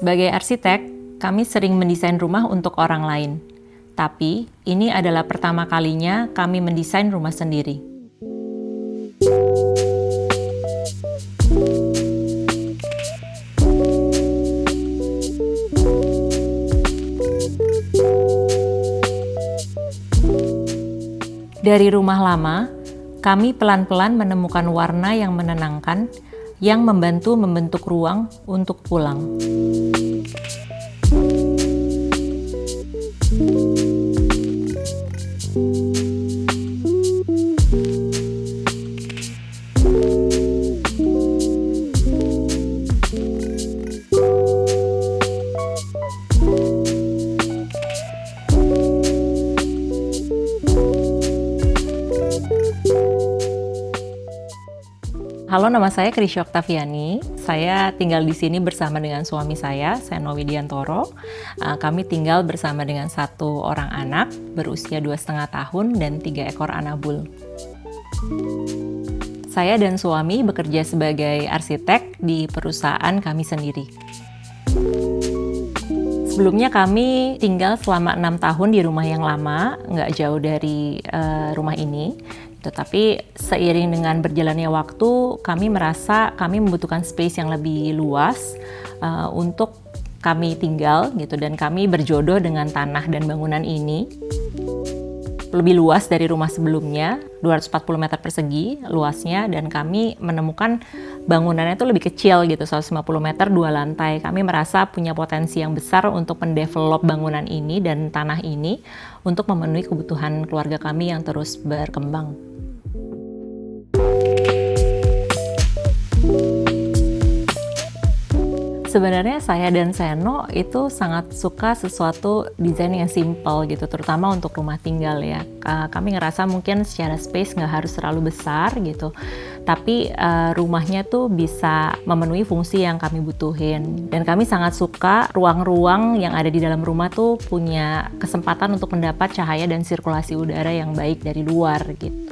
Sebagai arsitek, kami sering mendesain rumah untuk orang lain. Tapi, ini adalah pertama kalinya kami mendesain rumah sendiri. Dari rumah lama, kami pelan-pelan menemukan warna yang menenangkan yang membantu membentuk ruang untuk pulang. Halo, nama saya Krisya Oktaviani. Saya tinggal di sini bersama dengan suami saya, Seno Widiantoro. Kami tinggal bersama dengan 1 orang anak berusia 2,5 tahun dan 3 ekor anabul. Saya dan suami bekerja sebagai arsitek di perusahaan kami sendiri. Sebelumnya kami tinggal selama 6 tahun di rumah yang lama, nggak jauh dari rumah ini. Tetapi seiring dengan berjalannya waktu, kami merasa kami membutuhkan space yang lebih luas untuk kami tinggal gitu, dan kami berjodoh dengan tanah dan bangunan ini. Lebih luas dari rumah sebelumnya, 240 meter persegi luasnya, dan kami menemukan bangunannya itu lebih kecil gitu, 150 meter 2 lantai. Kami merasa punya potensi yang besar untuk mendevelop bangunan ini dan tanah ini untuk memenuhi kebutuhan keluarga kami yang terus berkembang. Sebenarnya saya dan Seno itu sangat suka sesuatu desain yang simple gitu, terutama untuk rumah tinggal ya. Kami ngerasa mungkin secara space nggak harus terlalu besar gitu, tapi rumahnya tuh bisa memenuhi fungsi yang kami butuhin. Dan kami sangat suka ruang-ruang yang ada di dalam rumah tuh punya kesempatan untuk mendapat cahaya dan sirkulasi udara yang baik dari luar gitu.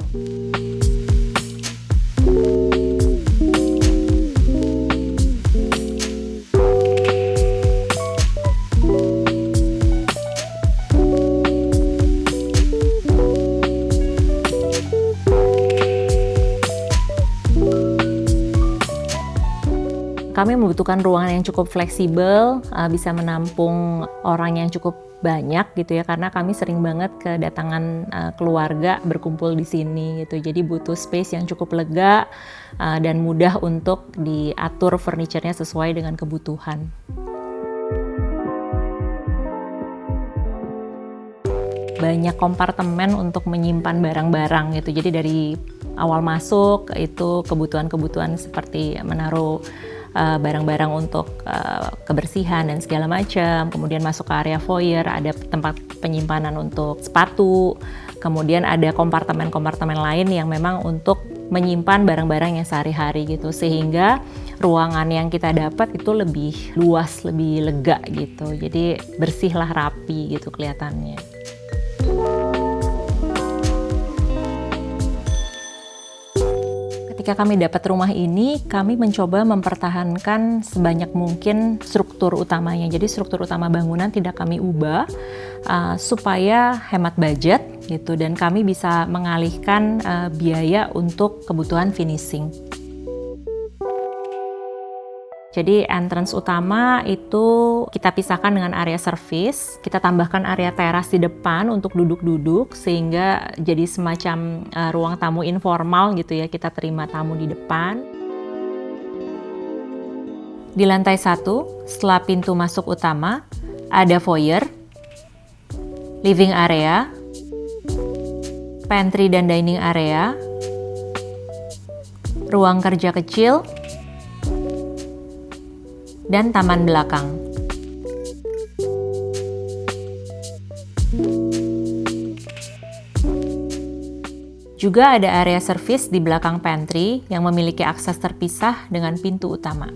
Kami membutuhkan ruangan yang cukup fleksibel, bisa menampung orang yang cukup banyak gitu ya, karena kami sering banget kedatangan keluarga berkumpul di sini gitu. Jadi butuh space yang cukup lega dan mudah untuk diatur furniture-nya sesuai dengan kebutuhan. Banyak kompartemen untuk menyimpan barang-barang gitu. Jadi dari awal masuk itu kebutuhan-kebutuhan seperti menaruh barang-barang untuk kebersihan dan segala macam. Kemudian masuk ke area foyer, ada tempat penyimpanan untuk sepatu. Kemudian ada kompartemen-kompartemen lain yang memang untuk menyimpan barang-barang yang sehari-hari gitu. Sehingga ruangan yang kita dapat itu lebih luas, lebih lega gitu. Jadi bersihlah, rapi gitu kelihatannya. Ketika kami dapat rumah ini, kami mencoba mempertahankan sebanyak mungkin struktur utamanya. Jadi struktur utama bangunan tidak kami ubah supaya hemat budget gitu, dan kami bisa mengalihkan biaya untuk kebutuhan finishing. Jadi entrance utama itu kita pisahkan dengan area service, kita tambahkan area teras di depan untuk duduk-duduk sehingga jadi semacam ruang tamu informal gitu ya, kita terima tamu di depan. Di lantai 1, setelah pintu masuk utama, ada foyer, living area, pantry dan dining area, ruang kerja kecil, dan taman belakang. Juga ada area service di belakang pantry yang memiliki akses terpisah dengan pintu utama.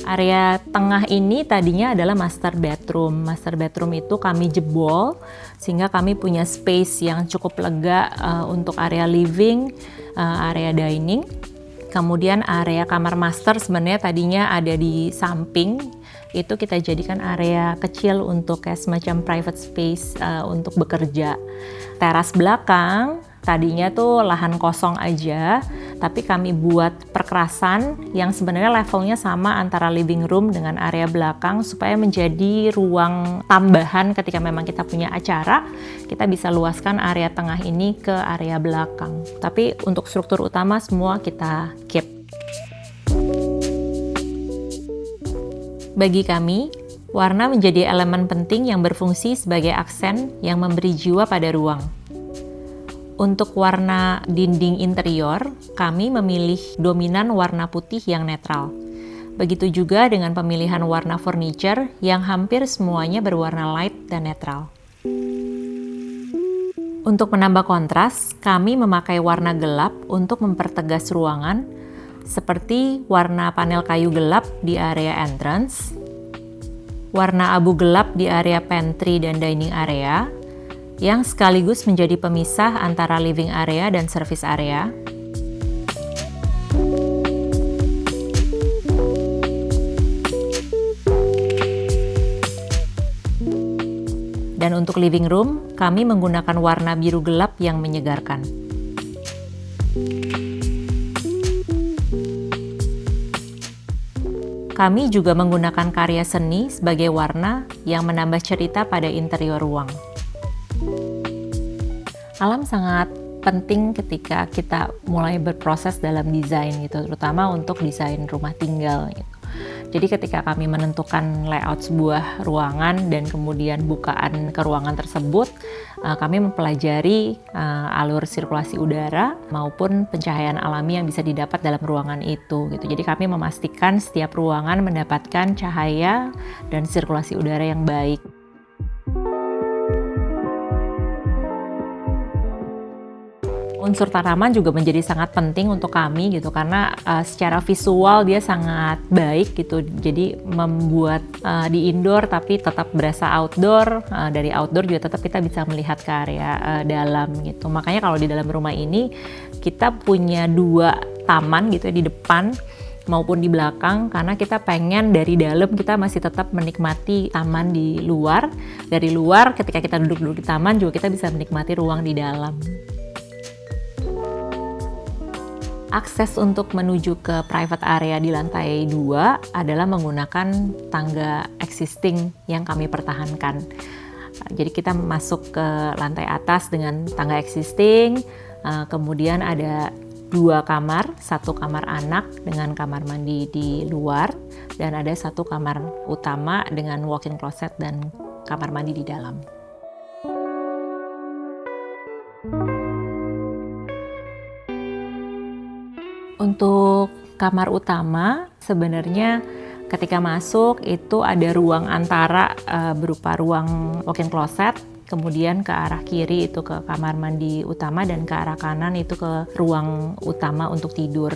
Area tengah ini tadinya adalah master bedroom. Master bedroom itu kami jebol sehingga kami punya space yang cukup lega untuk area living, area dining. Kemudian area kamar master sebenarnya tadinya ada di samping, itu kita jadikan area kecil untuk kayak semacam private space untuk bekerja. Teras belakang tadinya tuh lahan kosong aja, tapi kami buat perkerasan yang sebenarnya levelnya sama antara living room dengan area belakang supaya menjadi ruang tambahan ketika memang kita punya acara, kita bisa luaskan area tengah ini ke area belakang. Tapi untuk struktur utama semua kita keep. Bagi kami, warna menjadi elemen penting yang berfungsi sebagai aksen yang memberi jiwa pada ruang. Untuk warna dinding interior, kami memilih dominan warna putih yang netral. Begitu juga dengan pemilihan warna furniture yang hampir semuanya berwarna light dan netral. Untuk menambah kontras, kami memakai warna gelap untuk mempertegas ruangan, seperti warna panel kayu gelap di area entrance, warna abu gelap di area pantry dan dining area, yang sekaligus menjadi pemisah antara living area dan service area. Dan untuk living room, kami menggunakan warna biru gelap yang menyegarkan. Kami juga menggunakan karya seni sebagai warna yang menambah cerita pada interior ruang. Alam sangat penting ketika kita mulai berproses dalam desain gitu, terutama untuk desain rumah tinggal gitu. Jadi ketika kami menentukan layout sebuah ruangan dan kemudian bukaan ke ruangan tersebut, kami mempelajari alur sirkulasi udara maupun pencahayaan alami yang bisa didapat dalam ruangan itu gitu. Jadi kami memastikan setiap ruangan mendapatkan cahaya dan sirkulasi udara yang baik. Unsur tanaman juga menjadi sangat penting untuk kami gitu, karena secara visual dia sangat baik gitu. Jadi membuat di indoor tapi tetap berasa outdoor, dari outdoor juga tetap kita bisa melihat ke area dalam gitu. Makanya kalau di dalam rumah ini kita punya 2 taman gitu ya, di depan maupun di belakang, karena kita pengen dari dalam kita masih tetap menikmati taman di luar. Dari luar ketika kita duduk-duduk di taman juga kita bisa menikmati ruang di dalam. Akses untuk menuju ke private area di lantai 2 adalah menggunakan tangga existing yang kami pertahankan. Jadi kita masuk ke lantai atas dengan tangga existing, kemudian ada 2 kamar, 1 kamar anak dengan kamar mandi di luar, dan ada 1 kamar utama dengan walk-in closet dan kamar mandi di dalam. Untuk kamar utama, sebenarnya ketika masuk itu ada ruang antara berupa ruang walk-in closet, kemudian ke arah kiri itu ke kamar mandi utama dan ke arah kanan itu ke ruang utama untuk tidur.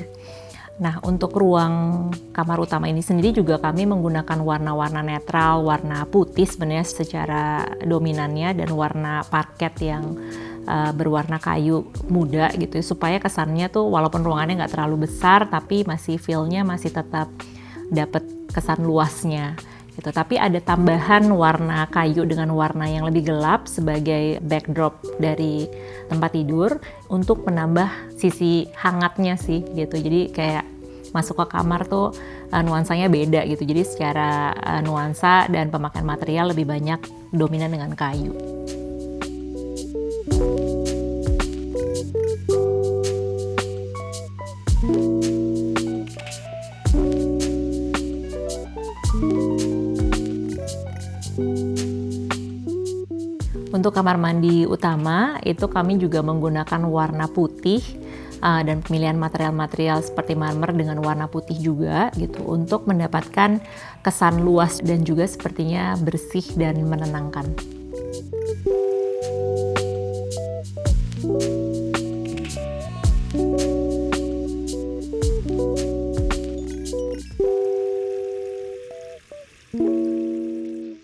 Nah, untuk ruang kamar utama ini sendiri juga kami menggunakan warna-warna netral, warna putih sebenarnya secara dominannya dan warna parket yang berwarna kayu muda gitu, supaya kesannya tuh walaupun ruangannya nggak terlalu besar tapi masih feel-nya masih tetap dapat kesan luasnya gitu. Tapi ada tambahan warna kayu dengan warna yang lebih gelap sebagai backdrop dari tempat tidur untuk menambah sisi hangatnya sih gitu. Jadi kayak masuk ke kamar tuh nuansanya beda gitu. Jadi secara nuansa dan pemakaian material lebih banyak dominan dengan kayu. Untuk kamar mandi utama itu kami juga menggunakan warna putih dan pemilihan material-material seperti marmer dengan warna putih juga gitu untuk mendapatkan kesan luas dan juga sepertinya bersih dan menenangkan.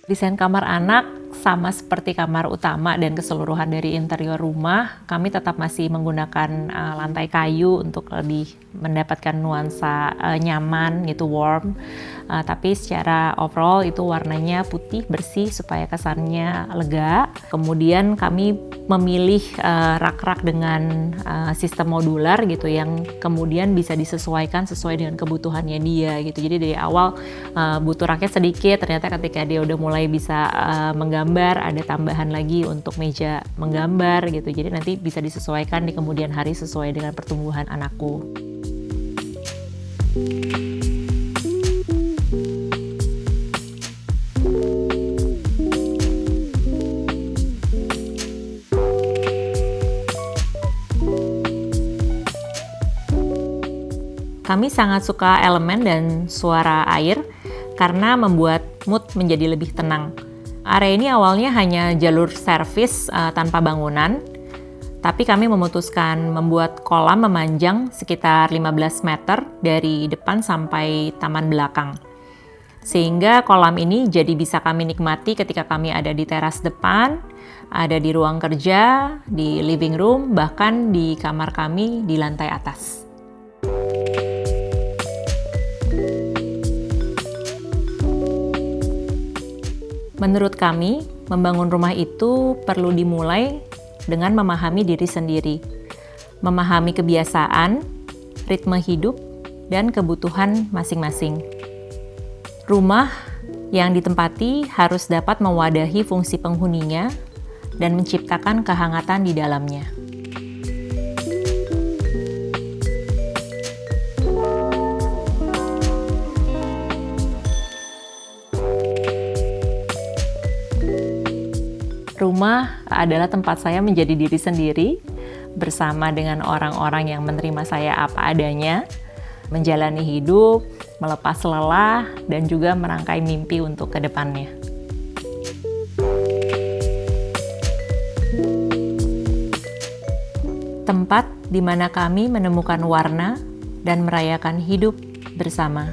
Desain kamar anak sama seperti kamar utama dan keseluruhan dari interior rumah, kami tetap masih menggunakan lantai kayu untuk lebih mendapatkan nuansa nyaman gitu, warm. Tapi secara overall itu warnanya putih bersih supaya kesannya lega. Kemudian kami memilih rak-rak dengan sistem modular gitu yang kemudian bisa disesuaikan sesuai dengan kebutuhannya dia gitu. Jadi dari awal butuh raknya sedikit, ternyata ketika dia udah mulai bisa menggambar, ada tambahan lagi untuk meja menggambar gitu. Jadi nanti bisa disesuaikan di kemudian hari sesuai dengan pertumbuhan anakku. Kami sangat suka elemen dan suara air karena membuat mood menjadi lebih tenang. Area ini awalnya hanya jalur servis tanpa bangunan, tapi kami memutuskan membuat kolam memanjang sekitar 15 meter dari depan sampai taman belakang. Sehingga kolam ini jadi bisa kami nikmati ketika kami ada di teras depan, ada di ruang kerja, di living room, bahkan di kamar kami di lantai atas. Menurut kami, membangun rumah itu perlu dimulai dengan memahami diri sendiri, memahami kebiasaan, ritme hidup, dan kebutuhan masing-masing. Rumah yang ditempati harus dapat mewadahi fungsi penghuninya dan menciptakan kehangatan di dalamnya. Rumah adalah tempat saya menjadi diri sendiri, bersama dengan orang-orang yang menerima saya apa adanya, menjalani hidup, melepas lelah, dan juga merangkai mimpi untuk ke depannya. Tempat di mana kami menemukan warna dan merayakan hidup bersama.